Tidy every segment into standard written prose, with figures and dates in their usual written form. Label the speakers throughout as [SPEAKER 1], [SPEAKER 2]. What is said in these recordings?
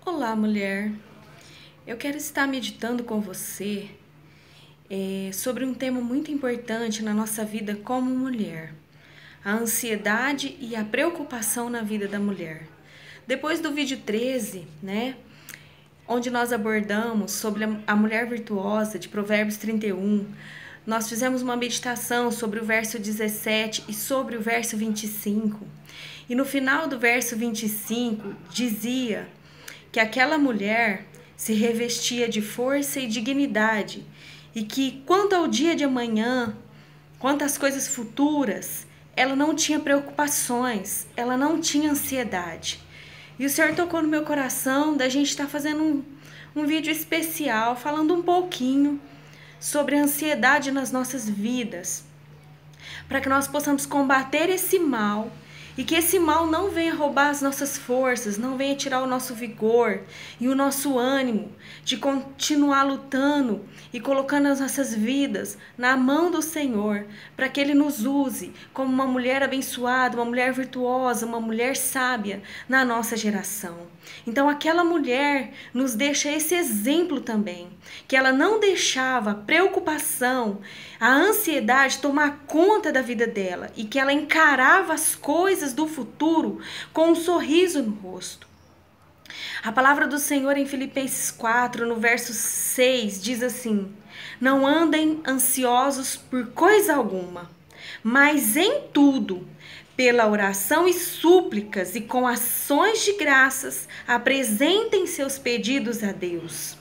[SPEAKER 1] Olá, mulher. Eu quero estar meditando com você sobre um tema muito importante na nossa vida como mulher: a ansiedade e a preocupação na vida da mulher. Depois do vídeo 13, né, onde nós abordamos sobre a mulher virtuosa de Provérbios 31, nós fizemos uma meditação sobre o verso 17 e sobre o verso 25. E no final do verso 25 dizia que aquela mulher se revestia de força e dignidade e que, quanto ao dia de amanhã, quanto às coisas futuras, ela não tinha preocupações, ela não tinha ansiedade. E o Senhor tocou no meu coração da gente estar fazendo um vídeo especial, falando um pouquinho sobre a ansiedade nas nossas vidas, para que nós possamos combater esse mal e que esse mal não venha roubar as nossas forças, não venha tirar o nosso vigor e o nosso ânimo de continuar lutando e colocando as nossas vidas na mão do Senhor, para que Ele nos use como uma mulher abençoada, uma mulher virtuosa, uma mulher sábia na nossa geração. Então aquela mulher nos deixa esse exemplo também, que ela não deixava a preocupação, a ansiedade tomar conta da vida dela e que ela encarava as coisas do futuro com um sorriso no rosto. A palavra do Senhor em Filipenses 4, no verso 6, diz assim: não andem ansiosos por coisa alguma, mas em tudo, pela oração e súplicas e com ações de graças, apresentem seus pedidos a Deus.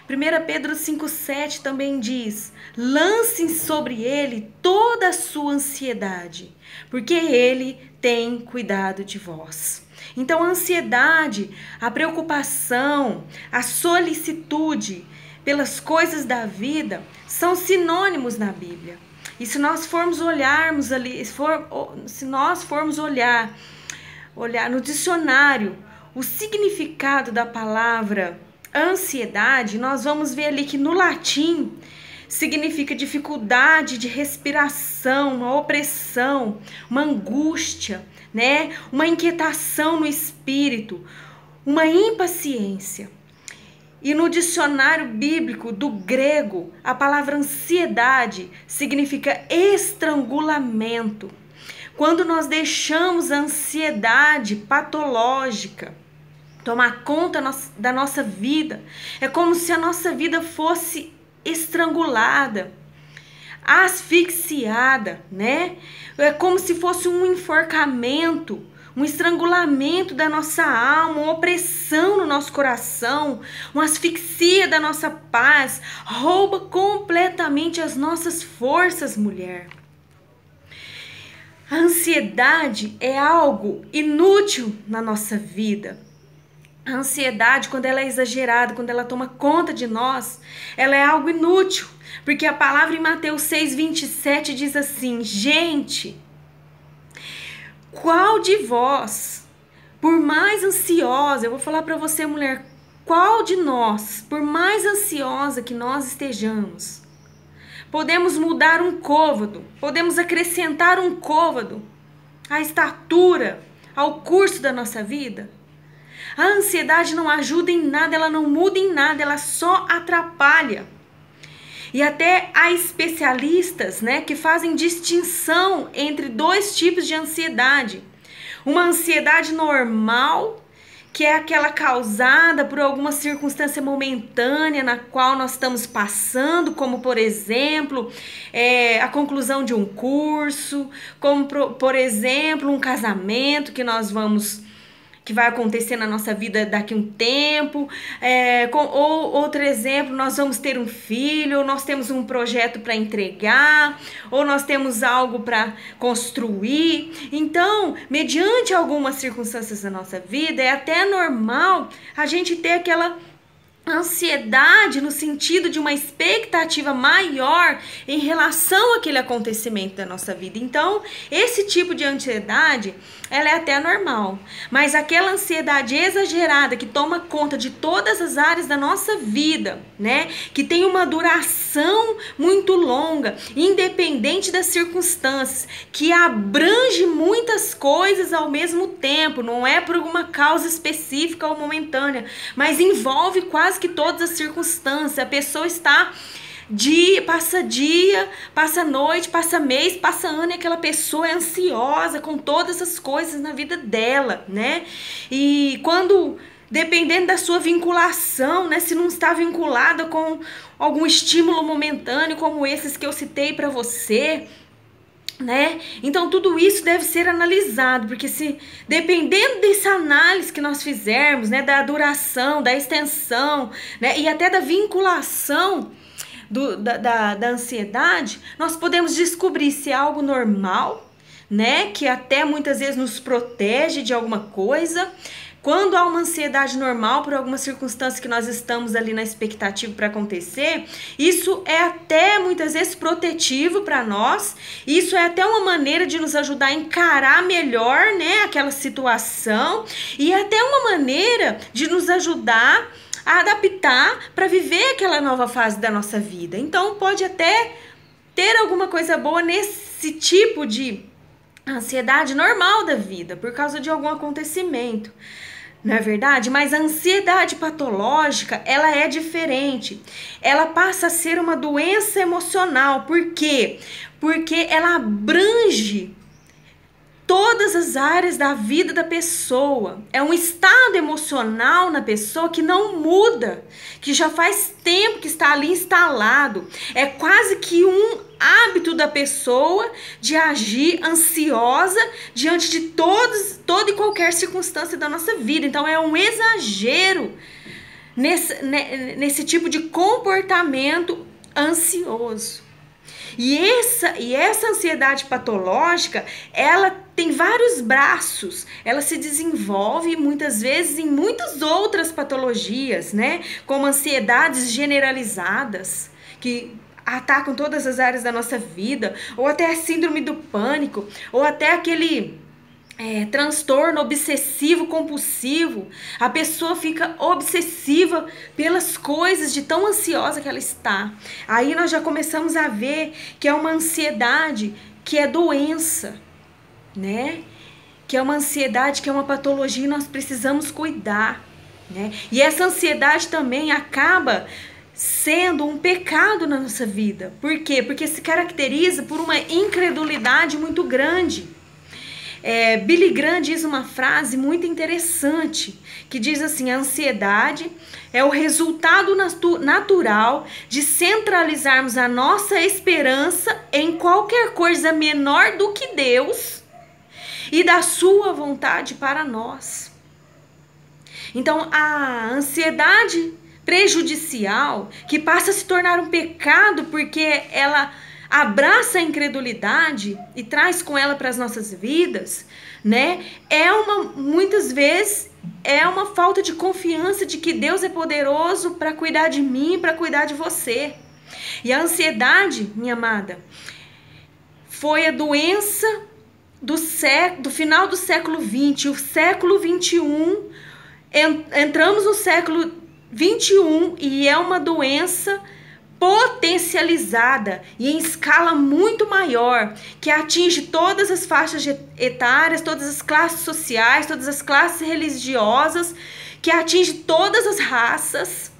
[SPEAKER 1] 1 Pedro 5,7 também diz: lancem sobre ele toda a sua ansiedade, porque ele tem cuidado de vós. Então a ansiedade, a preocupação, a solicitude pelas coisas da vida são sinônimos na Bíblia. E se nós formos olharmos ali, se nós formos olhar no dicionário o significado da palavra ansiedade, nós vamos ver ali que no latim significa dificuldade de respiração, uma opressão, uma angústia, né? Uma inquietação no espírito, uma impaciência. E no dicionário bíblico do grego, a palavra ansiedade significa estrangulamento. Quando nós deixamos a ansiedade patológica tomar conta da nossa vida, é como se a nossa vida fosse estrangulada, asfixiada, né? É como se fosse um enforcamento, um estrangulamento da nossa alma, uma opressão no nosso coração, uma asfixia da nossa paz, rouba completamente as nossas forças, mulher. A ansiedade é algo inútil na nossa vida. A ansiedade, quando ela é exagerada, quando ela toma conta de nós, ela é algo inútil. Porque a palavra em Mateus 6,27 diz assim: gente, qual de vós, por mais ansiosa, eu vou falar para você, mulher, qual de nós, por mais ansiosa que nós estejamos, podemos mudar um côvado, podemos acrescentar um côvado à estatura, ao curso da nossa vida? A ansiedade não ajuda em nada, ela não muda em nada, ela só atrapalha. E até há especialistas, né, que fazem distinção entre dois tipos de ansiedade. Uma ansiedade normal, que é aquela causada por alguma circunstância momentânea na qual nós estamos passando, como por exemplo, a conclusão de um curso, como por exemplo, um casamento que vai acontecer na nossa vida daqui a um tempo, ou outro exemplo, nós vamos ter um filho, ou nós temos um projeto para entregar, ou nós temos algo para construir. Então, mediante algumas circunstâncias da nossa vida, é até normal a gente ter aquela ansiedade no sentido de uma expectativa maior em relação àquele acontecimento da nossa vida. Então, esse tipo de ansiedade, ela é até normal, mas aquela ansiedade exagerada que toma conta de todas as áreas da nossa vida, né, que tem uma duração muito longa, independente das circunstâncias, que abrange muitas coisas ao mesmo tempo, não é por alguma causa específica ou momentânea, mas envolve quase que todas as circunstâncias. A pessoa está dia, passa noite, passa mês, passa ano, e aquela pessoa é ansiosa com todas as coisas na vida dela, né? E quando, dependendo da sua vinculação, né, se não está vinculada com algum estímulo momentâneo como esses que eu citei para você, né? Então tudo isso deve ser analisado, porque se dependendo dessa análise que nós fizermos, né, da duração, da extensão, né, e até da vinculação da ansiedade, nós podemos descobrir se é algo normal, né, que até muitas vezes nos protege de alguma coisa. Quando há uma ansiedade normal por alguma circunstância que nós estamos ali na expectativa para acontecer, isso é até muitas vezes protetivo para nós, isso é até uma maneira de nos ajudar a encarar melhor, né, aquela situação, e até uma maneira de nos ajudar a adaptar para viver aquela nova fase da nossa vida. Então pode até ter alguma coisa boa nesse tipo de ansiedade normal da vida, por causa de algum acontecimento. Não é verdade? Mas a ansiedade patológica, ela é diferente. Ela passa a ser uma doença emocional. Por quê? Porque ela abrange todas as áreas da vida da pessoa. É um estado emocional na pessoa que não muda, que já faz tempo que está ali instalado. É quase que um hábito da pessoa de agir ansiosa diante de toda e qualquer circunstância da nossa vida. Então é um exagero nesse tipo de comportamento ansioso. E essa ansiedade patológica, ela tem vários braços, ela se desenvolve muitas vezes em muitas outras patologias, né? Como ansiedades generalizadas, que atacam todas as áreas da nossa vida, ou até a síndrome do pânico, ou até aquele transtorno obsessivo compulsivo. A pessoa fica obsessiva pelas coisas, de tão ansiosa que ela está. Aí nós já começamos a ver que é uma ansiedade que é doença, né? Que é uma ansiedade, que é uma patologia, e nós precisamos cuidar, né? E essa ansiedade também acaba sendo um pecado na nossa vida. Por quê? Porque se caracteriza por uma incredulidade muito grande. Billy Graham diz uma frase muito interessante, que diz assim: a ansiedade é o resultado natural de centralizarmos a nossa esperança em qualquer coisa menor do que Deus e da sua vontade para nós. Então, a ansiedade prejudicial, que passa a se tornar um pecado porque ela abraça a incredulidade e traz com ela para as nossas vidas, né? Muitas vezes é uma falta de confiança de que Deus é poderoso para cuidar de mim, para cuidar de você. E a ansiedade, minha amada, foi a doença do final do século XX, o século XXI. Entramos no século XXI e é uma doença potencializada e em escala muito maior, que atinge todas as faixas etárias, todas as classes sociais, todas as classes religiosas, que atinge todas as raças.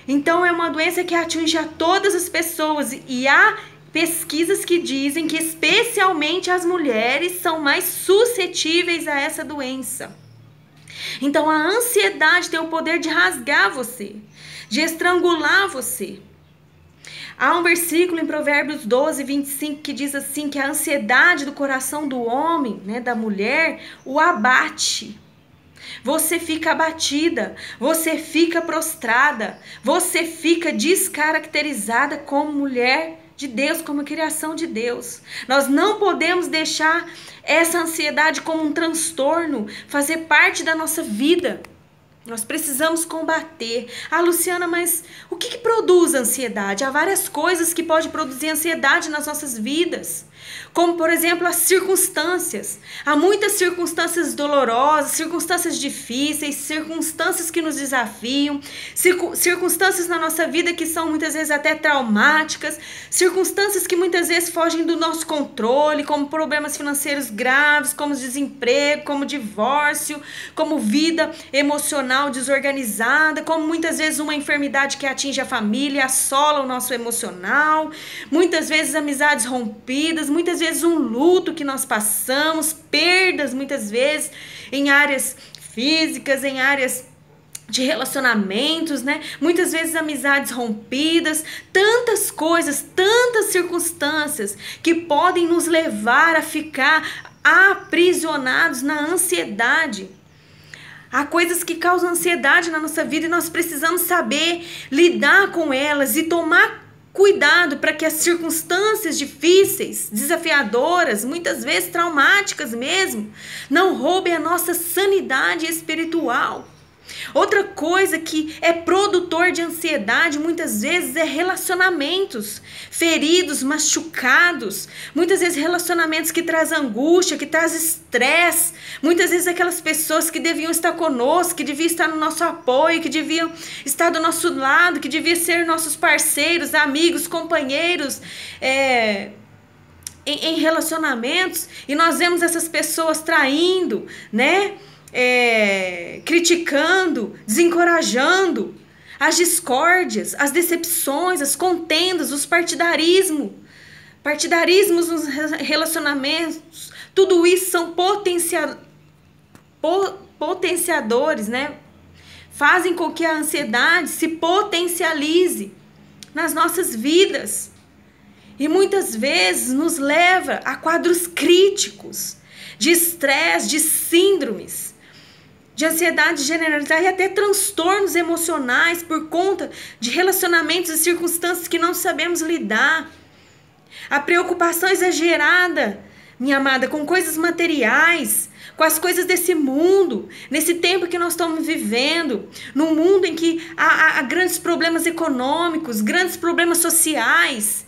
[SPEAKER 1] Então é uma doença que atinge a todas as pessoas, e há pesquisas que dizem que especialmente as mulheres são mais suscetíveis a essa doença. Então a ansiedade tem o poder de rasgar você, de estrangular você. Há um versículo em Provérbios 12, 25 que diz assim, que a ansiedade do coração do homem, né, da mulher, o abate. Você fica abatida, você fica prostrada, você fica descaracterizada como mulher de Deus, como criação de Deus. Nós não podemos deixar essa ansiedade como um transtorno fazer parte da nossa vida, Nós precisamos combater. Ah, Luciana, mas o que produz ansiedade? Há várias coisas que podem produzir ansiedade nas nossas vidas. Como, por exemplo, as circunstâncias. Há muitas circunstâncias dolorosas, circunstâncias difíceis, circunstâncias que nos desafiam, circunstâncias na nossa vida que são muitas vezes até traumáticas, circunstâncias que muitas vezes fogem do nosso controle, como problemas financeiros graves, como desemprego, como divórcio, como vida emocional desorganizada, como muitas vezes uma enfermidade que atinge a família, assola o nosso emocional, muitas vezes amizades rompidas, muitas vezes um luto que nós passamos, perdas muitas vezes em áreas físicas, em áreas de relacionamentos, né? Muitas vezes amizades rompidas, tantas coisas, tantas circunstâncias que podem nos levar a ficar aprisionados na ansiedade. Há coisas que causam ansiedade na nossa vida e nós precisamos saber lidar com elas e tomar cuidado para que as circunstâncias difíceis, desafiadoras, muitas vezes traumáticas mesmo, não roubem a nossa sanidade espiritual. Outra coisa que é produtor de ansiedade muitas vezes é relacionamentos feridos, machucados, muitas vezes relacionamentos que trazem angústia, que trazem estresse, muitas vezes aquelas pessoas que deviam estar conosco, que deviam estar no nosso apoio, que deviam estar do nosso lado, que deviam ser nossos parceiros, amigos, companheiros, em relacionamentos, e nós vemos essas pessoas traindo, né? Criticando, desencorajando, as discórdias, as decepções, as contendas, os partidarismos nos relacionamentos, tudo isso são potenciadores, né? Fazem com que a ansiedade se potencialize nas nossas vidas e muitas vezes nos leva a quadros críticos de estresse, de síndromes, de ansiedade generalizada e até transtornos emocionais por conta de relacionamentos e circunstâncias que não sabemos lidar. A preocupação exagerada, minha amada, com coisas materiais, com as coisas desse mundo, nesse tempo que nós estamos vivendo, num mundo em que há grandes problemas econômicos, grandes problemas sociais,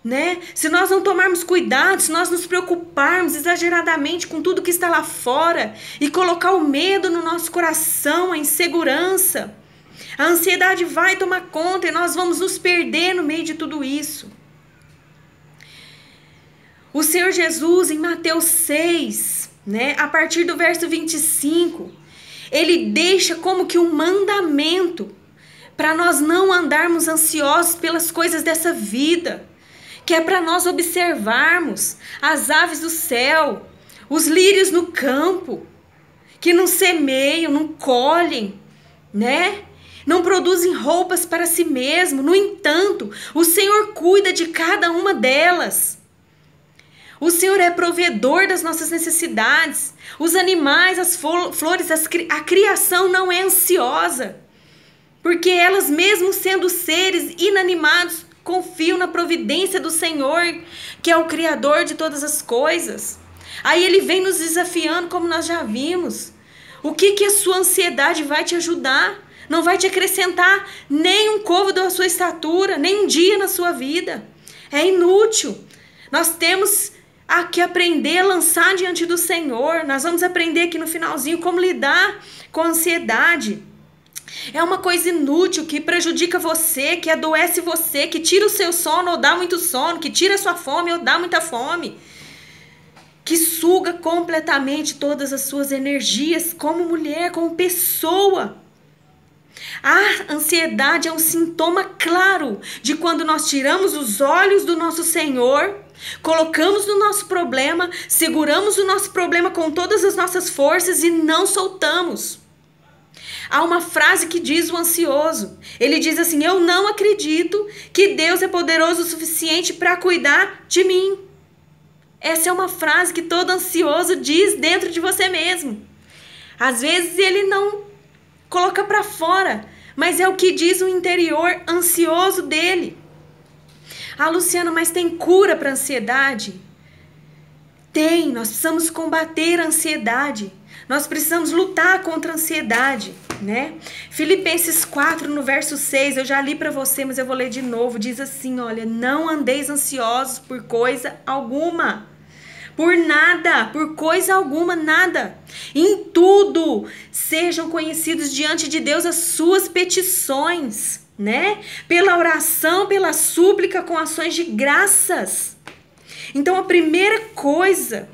[SPEAKER 1] né? Se nós não tomarmos cuidado, se nós nos preocuparmos exageradamente com tudo que está lá fora e colocar o medo no nosso coração, a insegurança, a ansiedade vai tomar conta e nós vamos nos perder no meio de tudo isso. O Senhor Jesus, em Mateus 6, né, a partir do verso 25, ele deixa como que um mandamento para nós não andarmos ansiosos pelas coisas dessa vida, que é para nós observarmos as aves do céu, os lírios no campo, que não semeiam, não colhem, né? Não produzem roupas para si mesmo. No entanto, o Senhor cuida de cada uma delas. O Senhor é provedor das nossas necessidades. Os animais, as flores, a criação não é ansiosa, porque elas, mesmo sendo seres inanimados, confiam na providência do Senhor, que é o Criador de todas as coisas. Aí ele vem nos desafiando, como nós já vimos. O que a sua ansiedade vai te ajudar? Não vai te acrescentar nem um côvado da sua estatura, nem um dia na sua vida. É inútil. Nós temos que aprender a lançar diante do Senhor. Nós vamos aprender aqui no finalzinho como lidar com a ansiedade. É uma coisa inútil que prejudica você, que adoece você, que tira o seu sono ou dá muito sono, que tira a sua fome ou dá muita fome, que suga completamente todas as suas energias como mulher, como pessoa. A ansiedade é um sintoma claro de quando nós tiramos os olhos do nosso Senhor, colocamos no nosso problema, seguramos o nosso problema com todas as nossas forças e não soltamos. Há uma frase que diz o ansioso. Ele diz assim: eu não acredito que Deus é poderoso o suficiente para cuidar de mim. Essa é uma frase que todo ansioso diz dentro de você mesmo. Às vezes ele não coloca para fora, mas é o que diz o interior ansioso dele. Ah, Luciana, mas tem cura para a ansiedade? Tem, nós precisamos combater a ansiedade. Nós precisamos lutar contra a ansiedade, né? Filipenses 4, no verso 6, eu já li para você, mas eu vou ler de novo. Diz assim, olha, não andeis ansiosos por coisa alguma. Por nada, por coisa alguma, nada. Em tudo, sejam conhecidos diante de Deus as suas petições, né? Pela oração, pela súplica, com ações de graças. Então, a primeira coisa,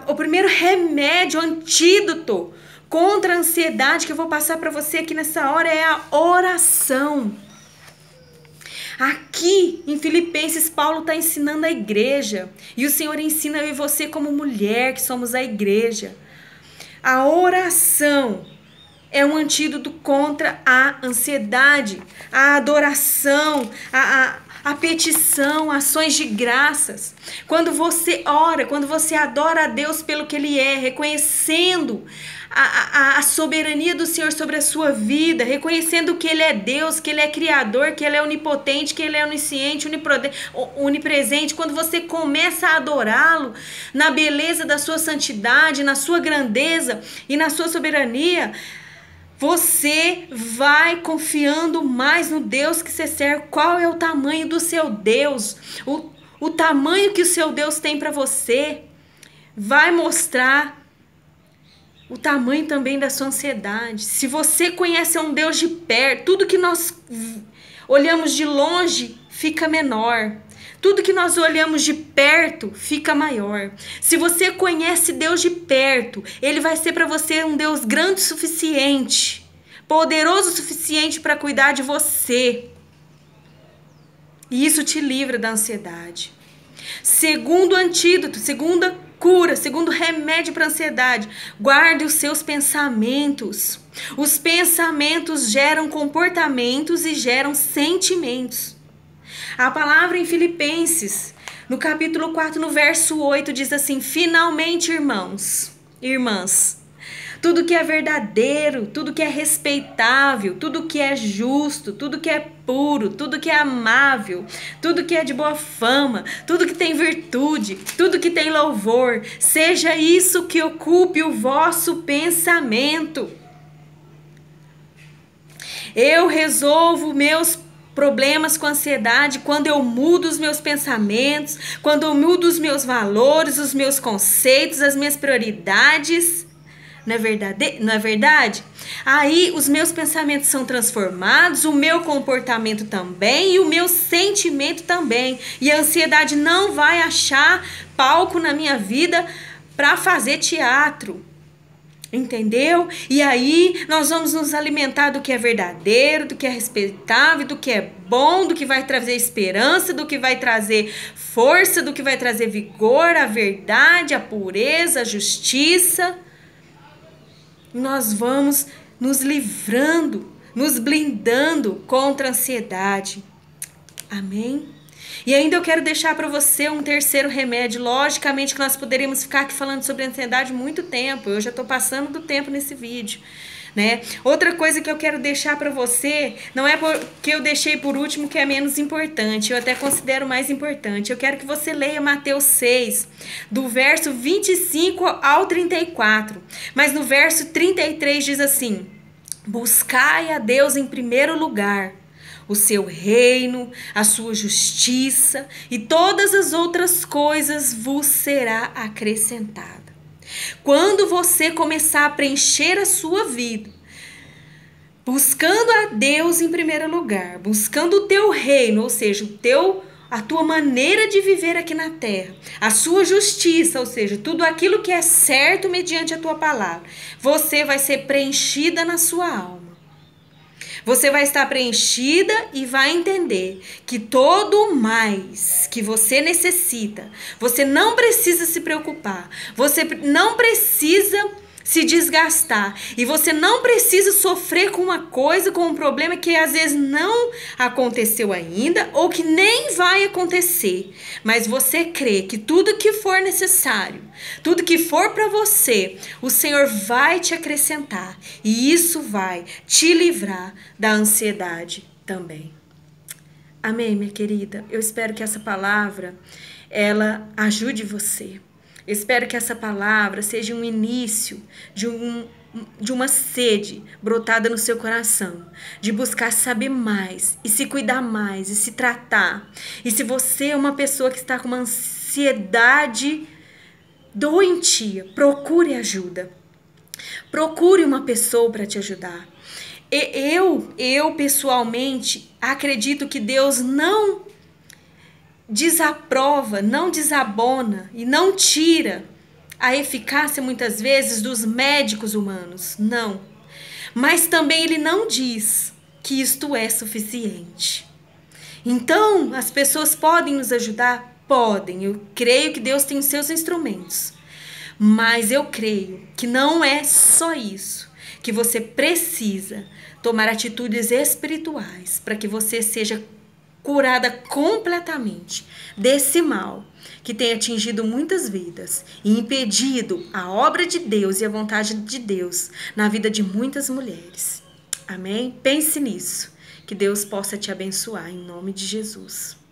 [SPEAKER 1] o primeiro remédio, antídoto contra a ansiedade que eu vou passar para você aqui nessa hora é a oração. Aqui em Filipenses, Paulo está ensinando a igreja. E o Senhor ensina eu e você como mulher, que somos a igreja. A oração é um antídoto contra a ansiedade, a adoração, a petição, ações de graças. Quando você ora, quando você adora a Deus pelo que Ele é, reconhecendo a soberania do Senhor sobre a sua vida, reconhecendo que Ele é Deus, que Ele é Criador, que Ele é onipotente, que Ele é onisciente, onipresente. Quando você começa a adorá-lo na beleza da sua santidade, na sua grandeza e na sua soberania, você vai confiando mais no Deus que você serve. Qual é o tamanho do seu Deus? O tamanho que o seu Deus tem para você vai mostrar o tamanho também da sua ansiedade. Se você conhece um Deus de perto, tudo que nós olhamos de longe fica menor. Tudo que nós olhamos de perto fica maior. Se você conhece Deus de perto, Ele vai ser para você um Deus grande o suficiente, poderoso o suficiente para cuidar de você. E isso te livra da ansiedade. Segundo antídoto, segunda cura, segundo remédio para a ansiedade, guarde os seus pensamentos. Os pensamentos geram comportamentos e geram sentimentos. A palavra em Filipenses, no capítulo 4, no verso 8, diz assim: finalmente, irmãs, tudo que é verdadeiro, tudo que é respeitável, tudo que é justo, tudo que é puro, tudo que é amável, tudo que é de boa fama, tudo que tem virtude, tudo que tem louvor, seja isso que ocupe o vosso pensamento. Eu resolvo meus problemas com ansiedade quando eu mudo os meus pensamentos, quando eu mudo os meus valores, os meus conceitos, as minhas prioridades. Não é verdade? Aí os meus pensamentos são transformados, o meu comportamento também e o meu sentimento também. E a ansiedade não vai achar palco na minha vida para fazer teatro. Entendeu? E aí nós vamos nos alimentar do que é verdadeiro, do que é respeitável, do que é bom, do que vai trazer esperança, do que vai trazer força, do que vai trazer vigor, a verdade, a pureza, a justiça. Nós vamos nos livrando, nos blindando contra a ansiedade. Amém? E ainda eu quero deixar para você um terceiro remédio. Logicamente que nós poderíamos ficar aqui falando sobre ansiedade muito tempo. Eu já estou passando do tempo nesse vídeo, né? Outra coisa que eu quero deixar para você, não é porque eu deixei por último que é menos importante, eu até considero mais importante. Eu quero que você leia Mateus 6, do verso 25 ao 34. Mas no verso 33 diz assim: buscai a Deus em primeiro lugar, o seu reino, a sua justiça, e todas as outras coisas vos será acrescentada. Quando você começar a preencher a sua vida, buscando a Deus em primeiro lugar, buscando o teu reino, ou seja, a tua maneira de viver aqui na terra, a sua justiça, ou seja, tudo aquilo que é certo mediante a tua palavra, você vai ser preenchida na sua alma. Você vai estar preenchida e vai entender que todo mais que você necessita, você não precisa se preocupar, você não precisa se desgastar e você não precisa sofrer com uma coisa, com um problema que às vezes não aconteceu ainda ou que nem vai acontecer, mas você crê que tudo que for necessário, tudo que for para você, o Senhor vai te acrescentar e isso vai te livrar da ansiedade também. Amém, minha querida? Eu espero que essa palavra ela ajude você. Espero que essa palavra seja um início de uma sede brotada no seu coração, de buscar saber mais e se cuidar mais e se tratar. E se você é uma pessoa que está com uma ansiedade doentia, procure ajuda. Procure uma pessoa para te ajudar. Eu pessoalmente acredito que Deus não desaprova, não desabona e não tira a eficácia muitas vezes dos médicos humanos, não. Mas também ele não diz que isto é suficiente. Então, as pessoas podem nos ajudar? Podem. Eu creio que Deus tem os seus instrumentos. Mas eu creio que não é só isso, que você precisa tomar atitudes espirituais para que você seja curada completamente desse mal que tem atingido muitas vidas e impedido a obra de Deus e a vontade de Deus na vida de muitas mulheres. Amém? Pense nisso. Que Deus possa te abençoar em nome de Jesus.